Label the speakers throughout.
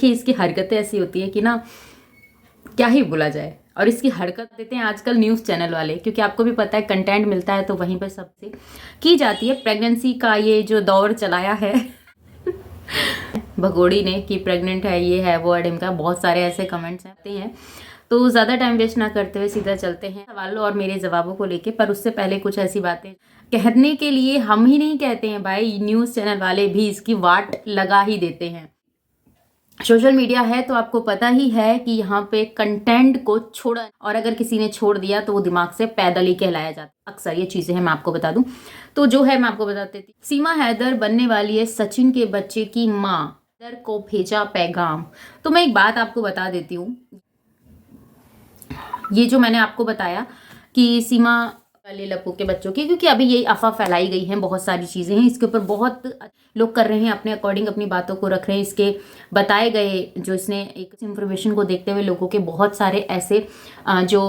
Speaker 1: देखिए इसकी हरकतें ऐसी होती है कि ना क्या ही बोला जाए। और इसकी हरकत देते हैं आजकल न्यूज़ चैनल वाले, क्योंकि आपको भी पता है कंटेंट मिलता है तो वहीं पर सबसे की जाती है। प्रेगनेंसी का ये जो दौर चलाया है भगोड़ी ने कि प्रेग्नेंट है, ये है वो है ढिमका, बहुत सारे ऐसे कमेंट्स आते हैं। तो ज़्यादा टाइम वेस्ट ना करते हुए सीधा चलते हैं सवालों और मेरे जवाबों को लेके। पर उससे पहले कुछ ऐसी बातें कहने के लिए हम ही नहीं कहते हैं भाई, न्यूज़ चैनल वाले भी इसकी वाट लगा ही देते हैं। सोशल मीडिया है तो आपको पता ही है कि यहाँ पे कंटेंट को छोड़ा, और अगर किसी ने छोड़ दिया तो वो दिमाग से पैदल ही कहलाया जाता। अक्सर ये चीजें हैं, मैं आपको बता दूं तो जो है मैं आपको बता देती। सीमा हैदर बनने वाली है सचिन के बच्चे की माँ, हैदर को भेजा पैगाम। तो मैं एक बात आपको बता देती हूँ, ये जो मैंने आपको बताया कि सीमा वाले लप्पू के बच्चों की, क्योंकि अभी ये अफवाह फैलाई गई है, बहुत सारी चीज़ें हैं इसके ऊपर, बहुत लोग कर रहे हैं अपने अकॉर्डिंग, अपनी बातों को रख रहे हैं। इसके बताए गए जो इसने एक इन्फॉर्मेशन को देखते हुए लोगों के बहुत सारे ऐसे जो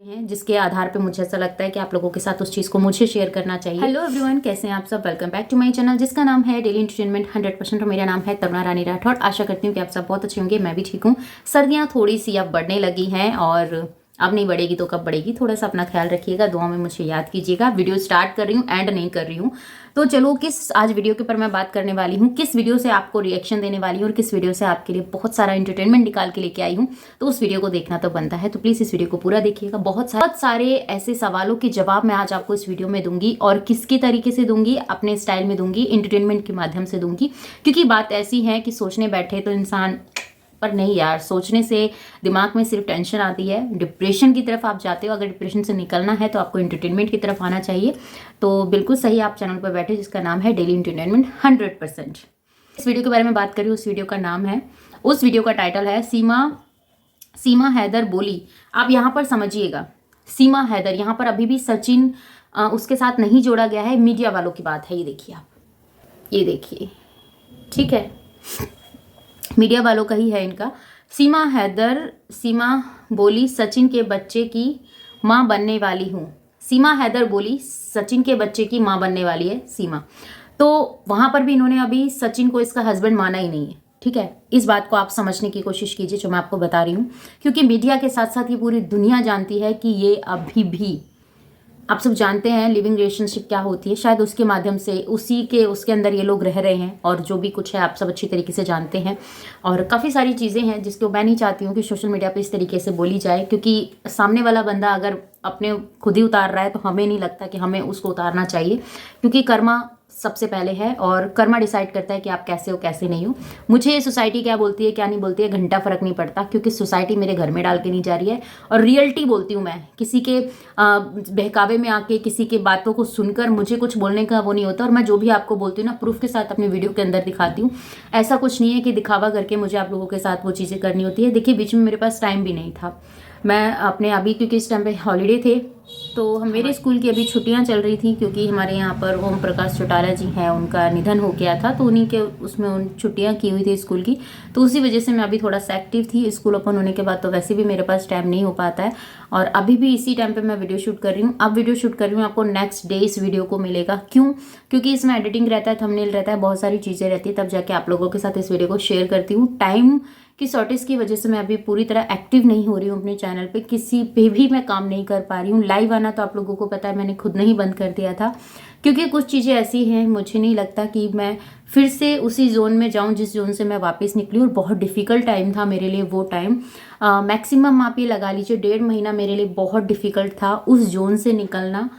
Speaker 1: हैं जिसके आधार पे मुझे ऐसा लगता है कि आप लोगों के साथ उस चीज़ को मुझे शेयर करना चाहिए। हेलो एवरीवन, कैसे हैं आप सब? Welcome back to my channel जिसका नाम है डेली एंटरटेनमेंट 100%। और मेरा नाम है तरुणा रानी राठौड़। आशा करती हूँ कि आप सब बहुत अच्छे होंगे, मैं भी ठीक हूँ। सर्दियाँ थोड़ी सी अब बढ़ने लगी हैं, और अब नहीं बढ़ेगी तो कब बढ़ेगी। थोड़ा सा अपना ख्याल रखिएगा, दुआ में मुझे याद कीजिएगा। वीडियो स्टार्ट कर रही हूँ, एंड नहीं कर रही हूँ। तो चलो, किस आज वीडियो के ऊपर मैं बात करने वाली हूँ, किस वीडियो से आपको रिएक्शन देने वाली हूँ, और किस वीडियो से आपके लिए बहुत सारा एंटरटेनमेंट निकाल के लेके आई हूँ, तो उस वीडियो को देखना तो बनता है। तो प्लीज़ इस वीडियो को पूरा देखिएगा। बहुत सारे ऐसे सवालों के जवाब मैं आज आपको इस वीडियो में दूंगी, और किसके तरीके से दूंगी, अपने स्टाइल में दूंगी, एंटरटेनमेंट के माध्यम से दूंगी। क्योंकि बात ऐसी है कि सोचने बैठे तो इंसान, पर नहीं यार, सोचने से दिमाग में सिर्फ टेंशन आती है, डिप्रेशन की तरफ आप जाते हो। अगर डिप्रेशन से निकलना है तो आपको एंटरटेनमेंट की तरफ आना चाहिए। तो बिल्कुल सही आप चैनल पर बैठे जिसका नाम है डेली एंटरटेनमेंट 100%। इस वीडियो के बारे में बात करें, उस वीडियो का नाम है, उस वीडियो का टाइटल है सीमा हैदर बोली। आप यहाँ पर समझिएगा, सीमा हैदर, यहाँ पर अभी भी सचिन उसके साथ नहीं जोड़ा गया है, मीडिया वालों की बात है। ये देखिए आप, ये देखिए, ठीक है, मीडिया वालों का ही है इनका। सीमा बोली सचिन के बच्चे की माँ बनने वाली हूँ। सीमा हैदर बोली सचिन के बच्चे की माँ बनने वाली है सीमा। तो वहाँ पर भी इन्होंने अभी सचिन को इसका हस्बैंड माना ही नहीं है, ठीक है। इस बात को आप समझने की कोशिश कीजिए जो मैं आपको बता रही हूँ, क्योंकि मीडिया के साथ साथ ये पूरी दुनिया जानती है कि ये अभी भी, आप सब जानते हैं लिविंग रिलेशनशिप क्या होती है, शायद उसके माध्यम से उसके अंदर ये लोग रह रहे हैं, और जो भी कुछ है आप सब अच्छी तरीके से जानते हैं। और काफ़ी सारी चीज़ें हैं जिसको मैं नहीं चाहती हूँ कि सोशल मीडिया पे इस तरीके से बोली जाए, क्योंकि सामने वाला बंदा अगर अपने खुद ही उतार रहा है तो हमें नहीं लगता कि हमें उसको उतारना चाहिए, क्योंकि कर्मा सबसे पहले है, और कर्मा डिसाइड करता है कि आप कैसे हो कैसे नहीं हो। मुझे सोसाइटी क्या बोलती है क्या नहीं बोलती है घंटा फर्क नहीं पड़ता, क्योंकि सोसाइटी मेरे घर में डाल के नहीं जा रही है। और रियलिटी बोलती हूँ मैं, किसी के बहकावे में आके, किसी के बातों को सुनकर मुझे कुछ बोलने का वो नहीं होता। और मैं जो भी आपको बोलती हूँ ना, प्रूफ के साथ अपने वीडियो के अंदर दिखाती हूँ। ऐसा कुछ नहीं है कि दिखावा करके मुझे आप लोगों के साथ वो चीज़ें करनी होती है। देखिए, बीच में मेरे पास टाइम भी नहीं था, मैं अपने अभी, क्योंकि इस टाइम पे हॉलीडे थे, तो मेरे स्कूल की अभी छुट्टियां चल रही थी, क्योंकि हमारे यहाँ पर ओम प्रकाश चौटाला जी हैं, उनका निधन हो गया था, तो उन्हीं के उसमें उन छुट्टियां की हुई थी स्कूल की। तो उसी वजह से मैं अभी थोड़ा सा एक्टिव थी। स्कूल ओपन होने के बाद तो वैसे भी मेरे पास टाइम नहीं हो पाता है, और अभी भी इसी टाइम पे मैं वीडियो शूट कर रही हूँ। अब वीडियो शूट कर रही हूँ, आपको नेक्स्ट डे इस वीडियो को मिलेगा। क्यों? क्योंकि इसमें एडिटिंग रहता है, थंबनेल रहता है, बहुत सारी चीज़ें रहती है, तब जाके आप लोगों के साथ इस वीडियो को शेयर करती हूँ। टाइम की शॉर्टेज की वजह से मैं अभी पूरी तरह एक्टिव नहीं हो रही हूँ अपने चैनल पे, किसी पे भी मैं काम नहीं कर पा रही हूँ। लाइव आना तो आप लोगों को पता है मैंने खुद नहीं बंद कर दिया था, क्योंकि कुछ चीज़ें ऐसी हैं, मुझे नहीं लगता कि मैं फिर से उसी जोन में जाऊँ जिस जोन से मैं वापस निकली। और बहुत डिफ़िकल्ट टाइम था मेरे लिए वो टाइम, मैक्सिमम आप ये लगा लीजिए 1.5 महीना मेरे लिए बहुत डिफ़िकल्ट था उस जोन से निकलना।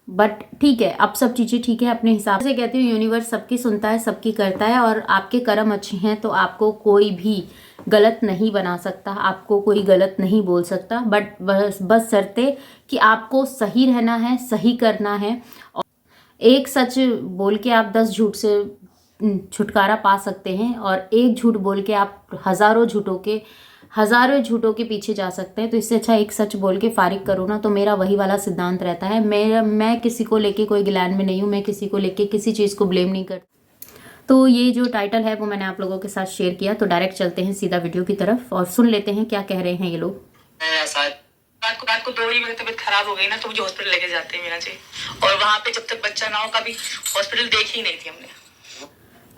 Speaker 1: बट ठीक है, अब सब चीज़ें ठीक है अपने हिसाब से। कहती हूँ यूनिवर्स सबकी सुनता है, सबकी करता है, और आपके कर्म अच्छे हैं तो आपको कोई भी गलत नहीं बना सकता, आपको कोई गलत नहीं बोल सकता। बट बस शर्ते कि आपको सही रहना है, सही करना है। और एक सच बोल के आप 10 झूठ से छुटकारा पा सकते हैं, और एक झूठ बोल के आप हजारों झूठों के पीछे जा सकते हैं। तो इससे अच्छा एक सच बोल के फारिग करो ना। तो मेरा वही वाला सिद्धांत रहता है। मैं किसी को लेके कोई गिलान में नहीं हूँ, मैं किसी को लेके किसी चीज़ को ब्लेम नहीं करती। तो ये जो टाइटल है वो मैंने आप लोगों के साथ शेयर किया। तो डायरेक्ट चलते हैं सीधा वीडियो की तरफ और सुन लेते हैं क्या कह रहे हैं ये लोग।
Speaker 2: रात को 2 बजे मेरी तबीयत खराब हो गई ना, तो मुझे हॉस्पिटल लेके जाते हैं मीना जी, और वहाँ पे जब तक बच्चा ना हो कभी हॉस्पिटल देखी ही नहीं थी हमने।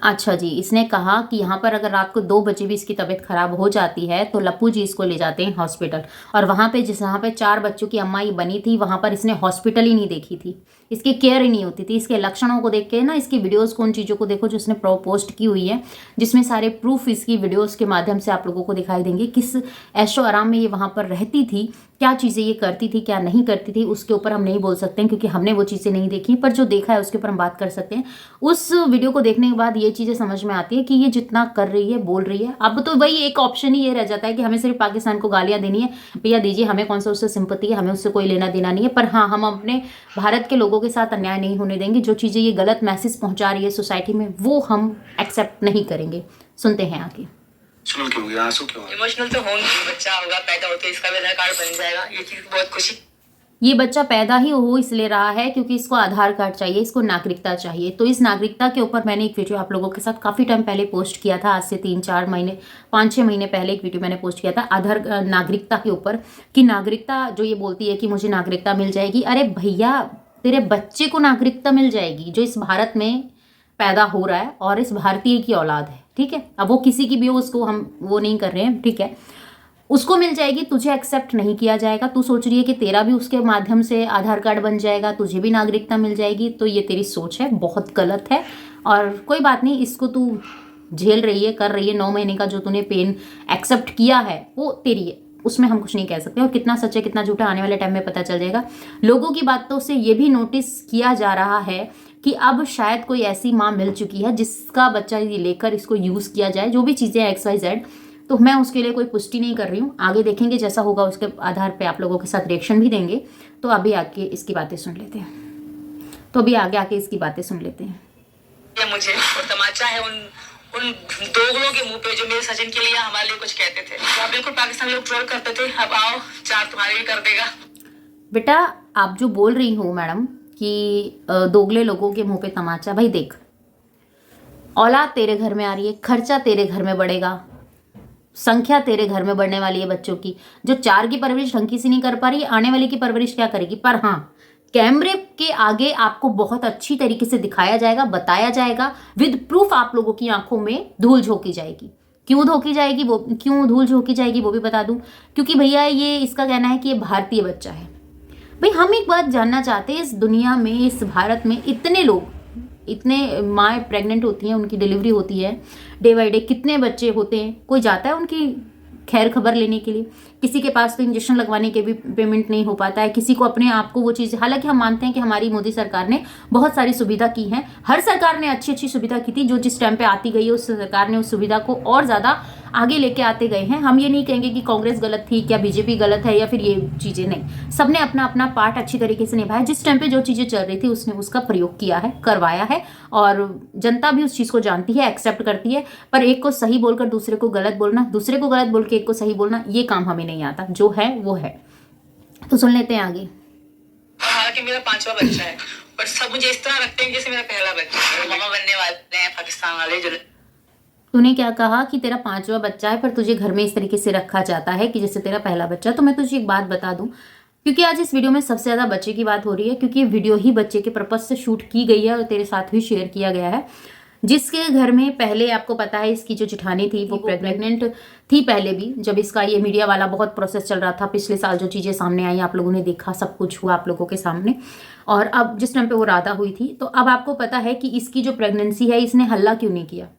Speaker 1: अच्छा जी, इसने कहा कि यहाँ पर अगर रात को 2 बजे भी इसकी तबीयत खराब हो जाती है तो लप्पू जी इसको ले जाते हैं हॉस्पिटल। और वहाँ पे जहाँ पे 4 बच्चों की अम्मा ये बनी थी, वहाँ पर इसने हॉस्पिटल ही नहीं देखी थी, इसकी केयर ही नहीं होती थी। इसके लक्षणों को देख के ना, इसकी वीडियोस को, उन चीज़ों को देखो जो इसने पोस्ट की हुई है, जिसमें सारे प्रूफ इसकी वीडियोस के माध्यम से आप लोगों को दिखाई देंगे किस ऐशो आराम में ये वहाँ पर रहती थी, क्या चीज़ें ये करती थी, क्या नहीं करती थी। उसके ऊपर हम नहीं बोल सकते हैं क्योंकि हमने वो चीज़ें नहीं देखी, पर जो देखा है उसके ऊपर हम बात कर सकते हैं। उस वीडियो को देखने के बाद ये चीज़ें समझ में आती है कि ये जितना कर रही है, बोल रही है, अब तो वही एक ऑप्शन ही ये रह जाता है कि हमें सिर्फ पाकिस्तान को गालियां देनी है। भैया दीजिए, हमें कौन सा उससे सिंपत्ति है, हमें उससे कोई लेना देना नहीं है। पर हाँ, हम अपने भारत के लोगों के साथ अन्याय नहीं होने देंगे। जो चीज़ें ये गलत मैसेज पहुंचा रही है सोसाइटी में, वो हम एक्सेप्ट नहीं करेंगे। सुनते हैं आगे।
Speaker 3: इमोशनल क्यों हो गया, आंसू क्यों आ रहे हैं?
Speaker 2: इमोशनल तो होंगे, बच्चा होगा, पैदा होते ही इसका भी आधार कार्ड बन जाएगा, ये चीज बहुत खुशी।
Speaker 1: ये बच्चा पैदा ही हो इसलिए रहा है क्योंकि इसको आधार कार्ड चाहिए, इसको नागरिकता चाहिए। तो इस नागरिकता के ऊपर मैंने एक वीडियो आप लोगों के साथ काफ़ी टाइम पहले पोस्ट किया था, आज से 3-4 महीने, 5-6 महीने पहले एक वीडियो मैंने पोस्ट किया था आधार नागरिकता के ऊपर, कि नागरिकता जो ये बोलती है कि मुझे नागरिकता मिल जाएगी। अरे भैया, तेरे बच्चे को नागरिकता मिल जाएगी जो इस भारत में पैदा हो रहा है और इस भारतीय की औलाद है, ठीक है। अब वो किसी की भी हो, उसको हम वो नहीं कर रहे हैं, ठीक है, उसको मिल जाएगी, तुझे एक्सेप्ट नहीं किया जाएगा। तू सोच रही है कि तेरा भी उसके माध्यम से आधार कार्ड बन जाएगा, तुझे भी नागरिकता मिल जाएगी, तो ये तेरी सोच है, बहुत गलत है। और कोई बात नहीं, इसको तू झेल रही है, कर रही है, 9 महीने का जो तूने पेन एक्सेप्ट किया है वो तेरी है, उसमें हम कुछ नहीं कह सकते। और कितना सच है कितना झूठा आने वाले टाइम में पता चल जाएगा। लोगों की बातों से ये भी नोटिस किया जा रहा है कि अब शायद कोई ऐसी माँ मिल चुकी है जिसका बच्चा ये लेकर इसको यूज़ किया जाए, जो भी चीज़ें XYZ। तो मैं उसके लिए कोई पुष्टि नहीं कर रही हूँ, आगे देखेंगे जैसा होगा उसके आधार पे आप लोगों के साथ रिएक्शन भी देंगे। तो अभी आके इसकी बातें सुन लेते हैं, तो अभी आगे आके इसकी बातें सुन लेते हैं।
Speaker 2: ये मुझे और तमाचा है उन दोगलों के मुंह पे जो मेरे सचिन के लिए हमारे लिए कुछ कहते थे। तो आप बिल्कुल पाकिस्तान लोग ट्रोल करते थे, अब आओ 4 तुम्हारे भी कर देगा।
Speaker 1: बेटा, आप जो बोल रही हो मैडम कि दोगले लोगों के मुंह पे तमाचा, भाई देख, औलाद तेरे घर में आ रही है, खर्चा तेरे घर में बढ़ेगा, संख्या तेरे घर में बढ़ने वाली है बच्चों की। जो 4 की परवरिश ढंग से नहीं कर पा रही, आने वाली की परवरिश क्या करेगी। पर हाँ, कैमरे के आगे आपको बहुत अच्छी तरीके से दिखाया जाएगा, बताया जाएगा, विद प्रूफ आप लोगों की आंखों में धूल झोंकी जाएगी। क्यों धोकी जाएगी, वो क्यों धूल झोंकी जाएगी वो भी बता दूं। क्योंकि भैया ये इसका कहना है कि ये भारतीय बच्चा है। भाई हम एक बात जानना चाहते हैं, इस दुनिया में, इस भारत में इतने लोग, इतने माँ प्रेग्नेंट होती हैं, उनकी डिलीवरी होती है डे बाई डे, कितने बच्चे होते हैं, कोई जाता है उनकी खैर खबर लेने के लिए? किसी के पास तो इंजेक्शन लगवाने के भी पेमेंट नहीं हो पाता है, किसी को अपने आप को वो चीज़। हालांकि हम मानते हैं कि हमारी मोदी सरकार ने बहुत सारी सुविधा की है, हर सरकार ने अच्छी अच्छी सुविधा की थी, जो जिस टाइम पे आती गई है उस सरकार ने उस सुविधा को और ज़्यादा आगे लेके आते गए हैं। हम ये नहीं कहेंगे कि कांग्रेस गलत थी, क्या बीजेपी गलत है, या फिर ये चीज़ें, नहीं, सबने अपना अपना पार्ट अच्छी तरीके से निभाया। जिस टाइम पे जो चीज़ें चल रही थी उसने उसका प्रयोग किया है, करवाया है, और जनता भी उस चीज़ को जानती है, एक्सेप्ट करती है। पर एक को सही बोलकर दूसरे को गलत बोलना, दूसरे को गलत बोल के एक को सही बोलना, ये काम हमें नहीं आता। जो है वो है। तो सुन लेते हैं आगे।
Speaker 2: हालांकि मेरा 5वां बच्चा है, पर सब मुझे इस तरह रखते हैं जैसे मेरा पहला बच्चा है। मामा बनने वाले हैं पाकिस्तान वाले जो।
Speaker 1: तूने क्या कहा कि तेरा 5वां बच्चा है, पर तुझे घर में इस तरीके से रखा जाता है कि जैसे तेरा पहला बच्चा। तो मैं तुझे एक बात बता दूं, क्योंकि आज इस वीडियो में सबसे ज़्यादा बच्चे की बात हो रही है, क्योंकि ये वीडियो ही बच्चे के पर्पज से शूट की गई है और तेरे साथ भी शेयर किया गया है। जिसके घर में पहले आपको पता है इसकी जो जेठानी थी वो प्रेग्नेंट थी पहले भी, जब इसका ये मीडिया वाला बहुत प्रोसेस चल रहा था। पिछले साल जो चीज़ें सामने आई आप लोगों ने देखा, सब कुछ हुआ आप लोगों के सामने। और अब जिस टाइम पे वो राधा हुई थी, तो अब आपको पता है कि इसकी जो प्रेगनेंसी है, इसने हल्ला क्यों नहीं किया।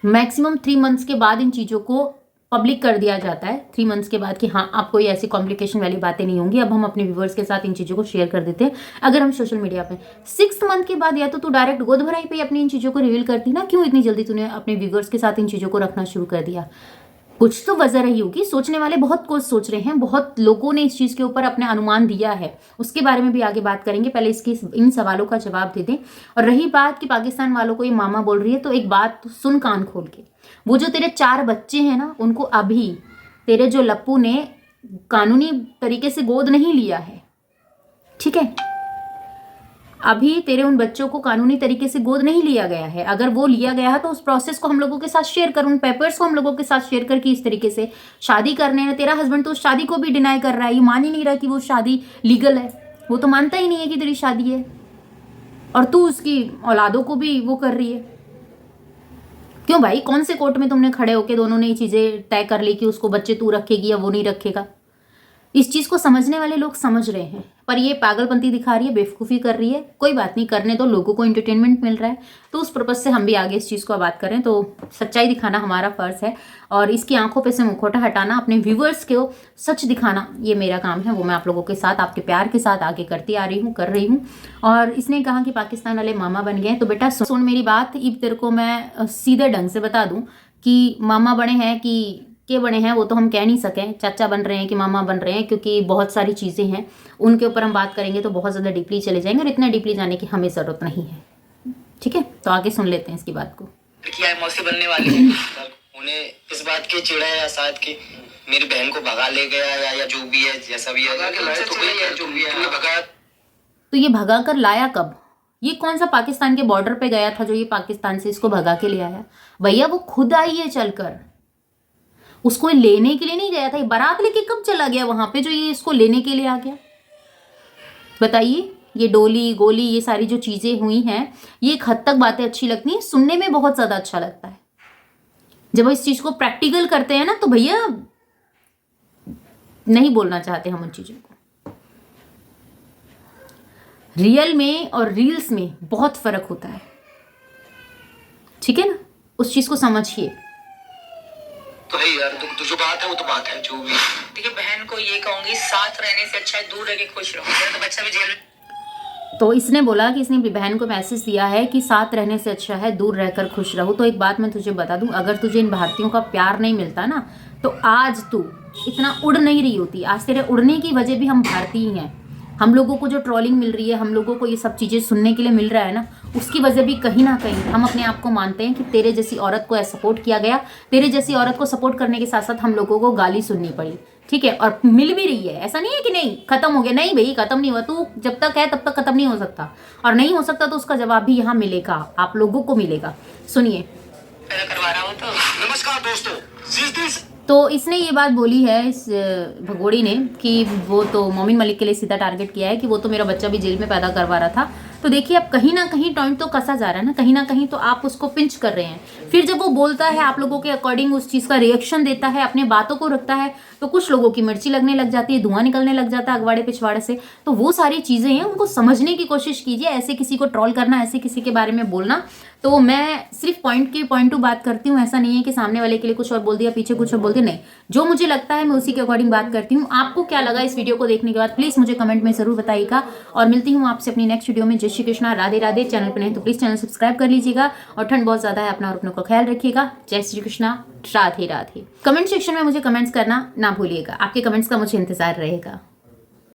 Speaker 1: मैक्सिमम 3 मंथ्स के बाद इन चीज़ों को पब्लिक कर दिया जाता है, 3 मंथ्स के बाद, कि हाँ आप कोई ऐसी कॉम्प्लिकेशन वाली बातें नहीं होंगी। अब हम अपने व्यूवर्स के साथ इन चीज़ों को शेयर कर देते हैं। अगर हम सोशल मीडिया पे 6th मंथ के बाद या तो तू डायरेक्ट गोद भराई पे अपनी इन चीज़ों को रिवील करती ना, क्यों इतनी जल्दी तूने अपने व्यूवर्स के साथ इन चीज़ों को रखना शुरू कर दिया? कुछ तो वजह रही होगी। सोचने वाले बहुत कुछ सोच रहे हैं, बहुत लोगों ने इस चीज़ के ऊपर अपने अनुमान दिया है, उसके बारे में भी आगे बात करेंगे। पहले इसके इन सवालों का जवाब दे दें। और रही बात कि पाकिस्तान वालों को ये मामा बोल रही है, तो एक बात तो सुन कान खोल के, वो जो तेरे 4 बच्चे हैं ना, उनको अभी तेरे जो लप्पू ने कानूनी तरीके से गोद नहीं लिया है, ठीक है, अभी तेरे उन बच्चों को कानूनी तरीके से गोद नहीं लिया गया है। अगर वो लिया गया है तो उस प्रोसेस को हम लोगों के साथ शेयर कर, उन पेपर्स को हम लोगों के साथ शेयर कर कि इस तरीके से शादी करने हैं। तेरा हस्बैंड तो उस शादी को भी डिनाई कर रहा है, ये मान ही नहीं रहा कि वो शादी लीगल है, वो तो मानता ही नहीं है कि तेरी शादी है, और तू उसकी औलादों को भी वो कर रही है। क्यों भाई, कौन से कोर्ट में तुमने खड़े होके दोनों ने ये चीज़ें तय कर ली कि उसको बच्चे तू रखेगी या वो नहीं रखेगा? इस चीज़ को समझने वाले लोग समझ रहे हैं, पर ये पागलपंती दिखा रही है, बेवकूफ़ी कर रही है। कोई बात नहीं, करने दो, लोगों को एंटरटेनमेंट मिल रहा है, तो उस पर्पज़ से हम भी आगे इस चीज़ को बात करें। तो सच्चाई दिखाना हमारा फ़र्ज़ है और इसकी आंखों पे से मुखौटा हटाना, अपने व्यूवर्स को सच दिखाना, ये मेरा काम है। वो मैं आप लोगों के साथ, आपके प्यार के साथ आगे करती आ रही हूँ, कर रही हूँ। और इसने कहा कि पाकिस्तान वाले मामा बन गए हैं, तो बेटा सुन मेरी बात। इब तेरे को मैं सीधे ढंग से बता दूँ कि मामा बने हैं कि के बने हैं वो तो हम कह नहीं सकें, चाचा बन रहे हैं कि मामा बन रहे हैं, क्योंकि बहुत सारी चीज़ें हैं उनके ऊपर हम बात करेंगे तो बहुत ज़्यादा डीपली चले जाएंगे और इतना डीपली जाने की हमें ज़रूरत नहीं है। ठीक है, तो आगे सुन लेते हैं इसकी बात को।
Speaker 2: लड़कियां मौसी बनने वाली है।
Speaker 4: उन्हें इस बात की चिढ़ है या शायद कि मेरी बहन को भगा ले गया या जो भी है, जैसा भी है,
Speaker 3: भगा के लाए तो वही है, जो भी है।
Speaker 4: तुम्हें भगाया।
Speaker 1: तो ये भगा कर लाया कब? ये कौन सा पाकिस्तान के बॉर्डर पे गया था जो ये पाकिस्तान से इसको भगा के ले आया? भैया वो खुद आई है चलकर, उसको लेने के लिए नहीं गया था। ये बारात लेके कब चला गया वहां पे जो ये इसको लेने के लिए आ गया? बताइए। ये डोली गोली ये सारी जो चीजें हुई हैं, ये एक हद तक बातें अच्छी लगती हैं, सुनने में बहुत ज्यादा अच्छा लगता है। जब इस चीज को प्रैक्टिकल करते हैं ना, तो भैया नहीं बोलना चाहते हम उन चीजों को। रियल में और रील्स में बहुत फर्क होता है, ठीक है ना? उस चीज को समझिए।
Speaker 3: तो है यार, तो जो बात है वो तो बात है, जो भी।
Speaker 2: देखिए, बहन को ये कहूंगी, साथ रहने से अच्छा है दूर रह के खुश रहो। मेरा तो बच्चा भी जेल में।
Speaker 1: तो इसने बोला कि इसने अपनी बहन को मैसेज दिया है कि साथ रहने से अच्छा है दूर रहकर खुश रहो। तो एक बात मैं तुझे बता दूं, अगर तुझे इन भारतीयों का प्यार नहीं मिलता ना, तो आज तू इतना उड़ नहीं रही होती। आज तेरे उड़ने की वजह भी हम भारतीय ही हैं। हम लोगों को जो ट्रोलिंग मिल रही है, हम लोगों को ये सब चीज़ें सुनने के लिए मिल रहा है ना, उसकी वजह भी कहीं ना कहीं हम अपने आप को मानते हैं कि तेरे जैसी औरत को सपोर्ट किया गया, तेरे जैसी औरत को सपोर्ट करने के साथ साथ हम लोगों को गाली सुननी पड़ी। ठीक है, और मिल भी रही है। ऐसा नहीं है कि नहीं खत्म हो गया, नहीं भाई खत्म नहीं हुआ। तू जब तक है तब तक खत्म नहीं हो सकता, और नहीं हो सकता तो उसका जवाब भी यहाँ मिलेगा, आप लोगों को मिलेगा। सुनिए।
Speaker 2: पैदा करवा रहा हूँ तो
Speaker 3: नमस्कार दोस्तों, जिस दिन
Speaker 1: तो इसने ये बात बोली है इस भगोड़ी ने कि वो तो मोमिन मलिक के लिए सीधा टारगेट किया है कि वो तो मेरा बच्चा भी जेल में पैदा करवा रहा था। तो देखिए, अब कहीं ना कहीं टॉइंट तो कसा जा रहा है ना कहीं तो आप उसको पिंच कर रहे हैं। फिर जब वो बोलता है, आप लोगों के अकॉर्डिंग उस चीज़ का रिएक्शन देता है, अपने बातों को रखता है, तो कुछ लोगों की मिर्ची लगने लग जाती है, धुआं निकलने लग जाता है अगवाड़े पिछवाड़े से। तो वो सारी चीज़ें हैं, उनको समझने की कोशिश कीजिए। ऐसे किसी को ट्रोल करना, ऐसे किसी के बारे में बोलना, तो मैं सिर्फ पॉइंट टू बात करती हूँ। ऐसा नहीं है कि सामने वाले के लिए कुछ और बोल दिया, पीछे कुछ और बोल दिया, नहीं। जो मुझे लगता है मैं उसी के अकॉर्डिंग बात करती हूँ। आपको क्या लगा इस वीडियो को देखने के बाद, प्लीज़ मुझे कमेंट में ज़रूर बताइएगा। और मिलती हूँ आपसे अपनी नेक्स्ट वीडियो में। जय श्री कृष्णा, राधे राधे। चैनल पर नहीं तो प्लीज़ चैनल सब्सक्राइब कर लीजिएगा। और ठंड बहुत ज़्यादा है, अपना और अपनों का ख्याल रखिएगा। जय श्री कृष्णा, राधे राधे। कमेंट सेक्शन में मुझे कमेंट्स करना ना भूलिएगा, आपके कमेंट्स का मुझे इंतजार रहेगा।